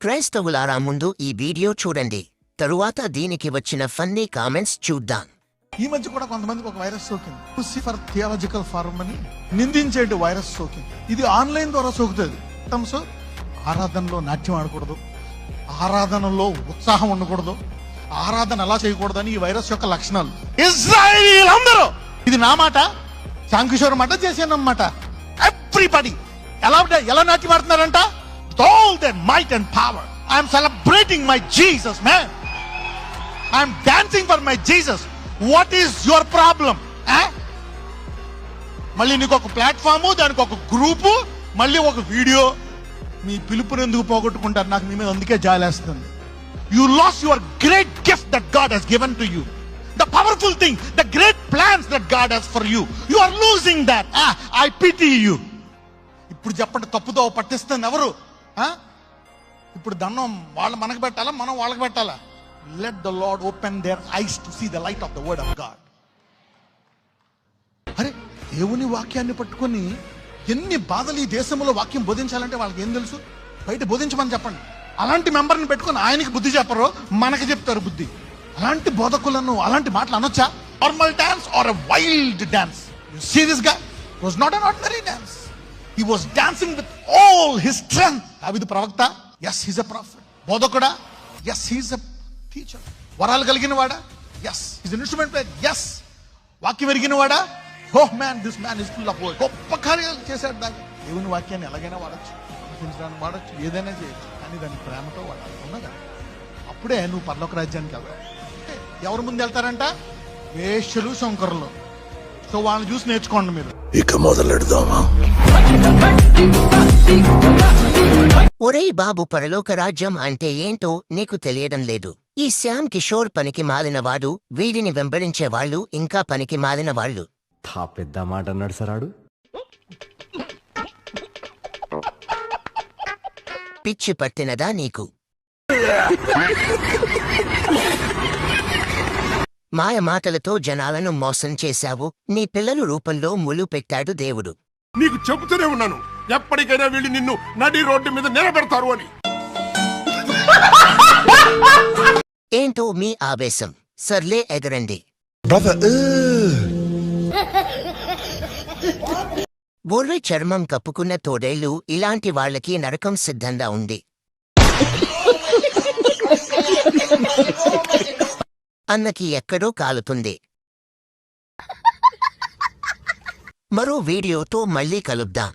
క్రైస్తవులారా ముందు ఈ వీడియో చూడండి, తరువాత దీనికి వచ్చిన ఫన్నీ కామెంట్స్ చూద్దాం. ఈ మధ్య కూడా కొంతమందికి ఒక వైరస్ సోకింది. లూసిఫర్ థియాలజికల్ ఫారం అని నిందించేటి వైరస్ సోకింది. ఇది ఆన్లైన్ ద్వారా సోకుతుంది. సో ఆరాధనలో నాట్యం ఆడకూడదు, ఆరాధనలో ఉత్సాహం ఉండకూడదు, ఆరాధన అలా చేయకూడదని ఈ వైరస్ యొక్క లక్షణాలు. ఇజ్రాయేలీలు అందరూ, ఇది నా మాట, శాంకిషోర్ మాట, చేసేనమాట. ఎవ్రీబడి ఎలా నాట్యం ఆడుతున్నారంట? all their might and power. I am celebrating my Jesus, man. I am dancing for my Jesus. What is your problem? మళ్ళీ నీకు ఒక ప్లాట్ఫాము, దానికి ఒక గ్రూపు, మళ్ళీ ఒక వీడియో. మీ పిలుపుని ఎందుకు పోగొట్టుకుంటారు? నాకు మీ మీద అందుకే జాలేస్తుంది. You lost your great gift that God has given to you. The powerful thing, the great plans that God has for you. You are losing that. I pity you. ఇప్పుడు చెప్పండి, తప్పుదో పట్టిస్తుంది ఎవరు? ఇప్పుడు దండం వాళ్ళు మనకు పెట్టాలా, మనం వాళ్ళకి పెట్టాలా? Let the lord open their eyes to see the light of the word of God. అరే, దేవుని వాక్యాన్ని పట్టుకొని ఎన్ని బాధలు ఈ దేశంలో వాక్యం బోధించాలంటే వాళ్ళకి ఏం తెలుసు? బయట బోధించమని చెప్పండి. అలాంటి మెంబర్ని పెట్టుకొని ఆయనకి బుద్ధి చెప్పరు, మనకి చెప్తారు బుద్ధి. అలాంటి బోధకులను అలాంటి మాటలు అనొచ్చా? Normal dance or a wild dance? You see this guy was not an ordinary dance. He was dancing with all his strength. David ప్రవక్త, yes, he's a prophet. బోధకుడా, yes, he's a teacher. వరాలు కలిగిన వాడా, yes, he's an instrument player, yes. వాక్యం ఎరిగిన వాడా, oh man, this man is full of word. గొప్ప కార్యాలు చేశాడు. దాన్ని దేవుని వాక్యాన్ని ఎలాగైనా వాడచ్చు, అనిపించడానికి వాడచ్చు, ఏదైనా చేయొచ్చు, కానీ దాన్ని ప్రేమతో వాడాలి. ఉన్నదా? అప్పుడే నువ్వు పరలోక రాజ్యానికి వెళ్తావు. ఎవరు ముందు వెళ్తారంట? వేశ్యలు, శంకరులు. సో వాళ్ళని చూసి నేర్చుకోండి మీరు. ఇక మొదలెడదామా? ఒరేయ్ బాబు, పరలోక రాజ్యం అంటే ఏంటో నీకు తెలియడం లేదు. ఈ శ్యామ్ కిషోర్ పనికి మాలినవాడు, వీడిని వెంబడించే వాళ్ళు ఇంకా పనికి మాలిన వాళ్ళు. పెద్ద మాట అన్నాడు సరాడు. పిచ్చి పట్టినదా నీకు? మాయ మాటలతో జనాలను మోసం చేశావు. నీ పిల్లల రూపంలో ముళ్ళు పెట్టాడు దేవుడు. నీకు చెబుతూనే ఉన్నాను, ఎప్పటికైనా వీళ్ళు నిన్ను నడి రోడ్డు మీద నిలబెడతారు అని. ఏంటో మీ ఆవేశం? సర్లే, ఎగరండి. బోర్వే చర్మం కప్పుకున్న తోడేళ్లు ఇలాంటి వాళ్ళకి నరకం సిద్ధంగా ఉంది. అన్నకి ఎక్కడో కాలుతుంది. మరో వీడియోతో మళ్ళీ కలుద్దాం.